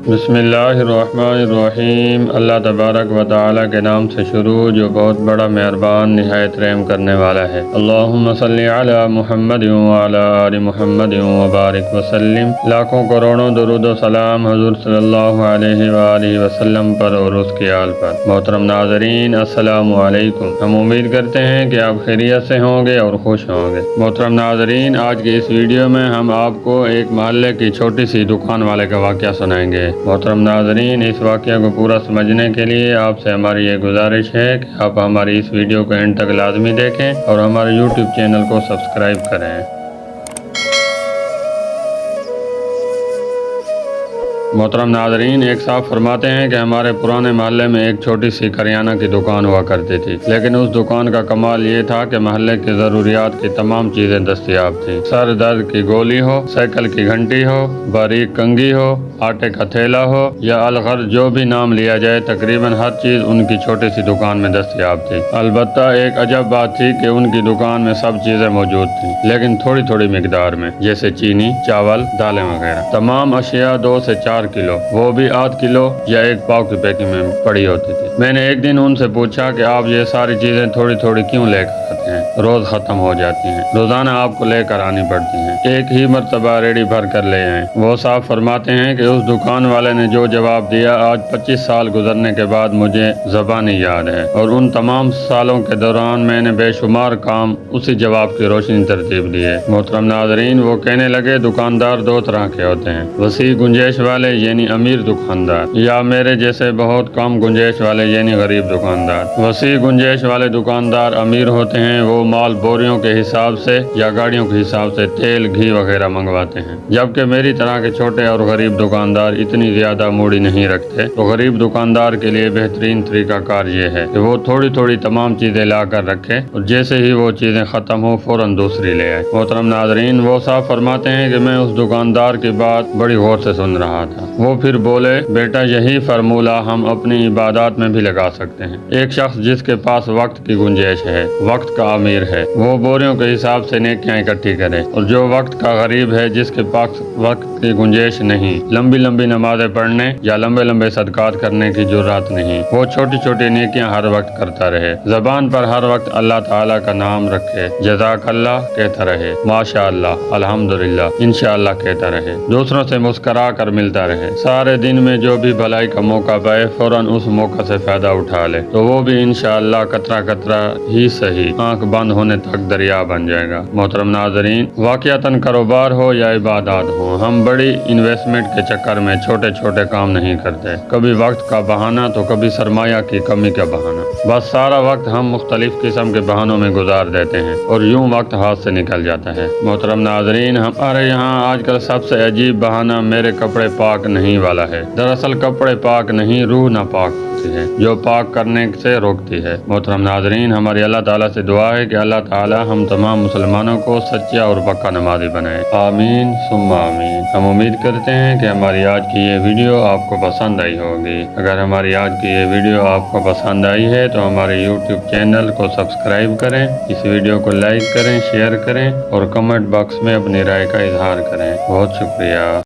बिस्मिल्लाहिर्रहमानिर्रहीम। अल्लाह तबारक व तआला के नाम से शुरू जो बहुत बड़ा मेहरबान निहायत रहम करने वाला है। अल्लाहुम्मा सल्ली अला मुहम्मद व अला आलि मुहम्मद व बारिक वसल्लिम। लाखों करोड़ों दरूद व सलाम हुज़ूर सल्लल्लाहु अलैहि व आलिहि वसल्लम पर और उसके आल पर। मोहतरम नाज़रीन, अस्सलामु अलैकुम। हम उम्मीद करते हैं कि आप खैरियत से होंगे और खुश होंगे। मोहतरम नाज़रीन, आज की इस वीडियो में हम आपको एक मोहल्ले की छोटी सी दुकान वाले का वाक़या सुनाएंगे। मोहतरम नाज़रीन, इस वाक़या को पूरा समझने के लिए आपसे हमारी ये गुजारिश है कि आप हमारी इस वीडियो को एंड तक लाजमी देखें और हमारे यूट्यूब चैनल को सब्सक्राइब करें। मोहतरम नाज़रीन, एक साहब फरमाते हैं कि हमारे पुराने मोहल्ले में एक छोटी सी करियाना की दुकान हुआ करती थी, लेकिन उस दुकान का कमाल ये था कि मोहल्ले की ज़रूरियात की तमाम चीज़ें दस्तयाब थी। सर दर्द की गोली हो, साइकिल की घंटी हो, बारीक कंघी हो, आटे का थैला हो या अलगर्ज जो भी नाम लिया जाए, तकरीबन हर चीज़ उनकी छोटी सी दुकान में दस्तयाब थी। अलबत्ता एक अजब बात थी कि उनकी दुकान में सब चीज़ें मौजूद थी, लेकिन थोड़ी थोड़ी मिकदार में, जैसे चीनी, चावल, दालें वगैरह। तमाम अशिया 2 से 4 किलो, वो भी आध किलो या 1 पाव की पैकिंग में पड़ी होती थी। मैंने एक दिन उनसे पूछा कि आप ये सारी चीजें थोड़ी थोड़ी क्यों लेकर आते हैं, रोज खत्म हो जाती हैं, रोजाना आपको लेकर आनी पड़ती हैं, एक ही मर्तबा रेडी भर कर ले आए। वो साहब फरमाते हैं कि उस दुकान वाले ने जो जवाब दिया, आज 25 साल गुजरने के बाद मुझे ज़बानी याद है, और उन तमाम सालों के दौरान मैंने बेशुमार काम उसी जवाब की रोशनी तरतीब दी है। मोहतरम नाज़रीन, वो कहने लगे दुकानदार 2 तरह के होते हैं, वसी गुंजाइश वाले यानी अमीर दुकानदार, या मेरे जैसे बहुत कम गुंजाइश वाले यानी गरीब दुकानदार। वसी गुंजाइश वाले दुकानदार अमीर होते हैं, वो माल बोरियों के हिसाब से या गाड़ियों के हिसाब से तेल, घी वगैरह मंगवाते हैं, जबकि मेरी तरह के छोटे और गरीब दुकानदार इतनी ज्यादा मूड़ी नहीं रखते। तो गरीब दुकानदार के लिए बेहतरीन तरीकाकार ये है कि वो थोड़ी थोड़ी तमाम चीजें ला कर रखे और जैसे ही वो चीजें खत्म हो फौरन दूसरी ले आए। मोहतरम नाज़रीन, वो साहब फरमाते हैं कि मैं उस दुकानदार की बात बड़ी गौर से सुन रहा था। वो फिर बोले, बेटा यही फार्मूला हम अपनी इबादत में भी लगा सकते हैं। एक शख्स जिसके पास वक्त की गुंजाइश है, वक्त का अमीर है, वो बोरियों के हिसाब से नेकियां इकट्ठी करे, और जो वक्त का गरीब है, जिसके पास वक्त की गुंजाइश नहीं, लंबी लंबी नमाजें पढ़ने या लंबे लंबे सदकात करने की जुर्रत नहीं, वो छोटी छोटी नेकियां हर वक्त करता रहे, जबान पर हर वक्त अल्लाह ताला का नाम रखे, जज़ाकल्लाह कहता रहे, माशाअल्लाह, अल्हम्दुलिल्लाह, इंशाअल्लाह कहता रहे, दूसरों से मुस्करा कर मिलता रहे, सारे दिन में जो भी भलाई का मौका पाए फौरन उस मौका से फायदा उठा ले, तो वो भी इंशाअल्लाह कतरा कतरा ही सही आंख बंद होने तक दरिया बन जाएगा। मोहतरम नाज़रीन, वाक़यातन कारोबार हो या इबादत हो, हम बड़ी इन्वेस्टमेंट के चक्कर में छोटे छोटे काम नहीं करते, कभी वक्त का बहाना तो कभी सरमाया की कमी का बहाना, बस सारा वक्त हम मुख्तलिफ किस्म के बहानों में गुजार देते हैं और यूं वक्त हाथ से निकल जाता है। मोहतरम नाज़रीन, हमारे यहाँ आजकल सबसे अजीब बहाना मेरे कपड़े पाक नहीं वाला है। दरअसल कपड़े पाक नहीं, रूह नापाक होती है जो पाक करने से रोकती है। मोहतरम नाज़रीन, हमारी अल्लाह ताला से दुआ है कि अल्लाह ताला हम तमाम मुसलमानों को सच्चा और पक्का नमाज़ी बनाए। आमीन सुम्मा आमीन। हम उम्मीद करते हैं कि हमारी आज की ये वीडियो आपको पसंद आई होगी। अगर हमारी आज की ये वीडियो आपको पसंद आई है तो हमारे यूट्यूब चैनल को सब्सक्राइब करें, इस वीडियो को लाइक करें, शेयर करें और कमेंट बॉक्स में अपनी राय का इजहार करें। बहुत शुक्रिया।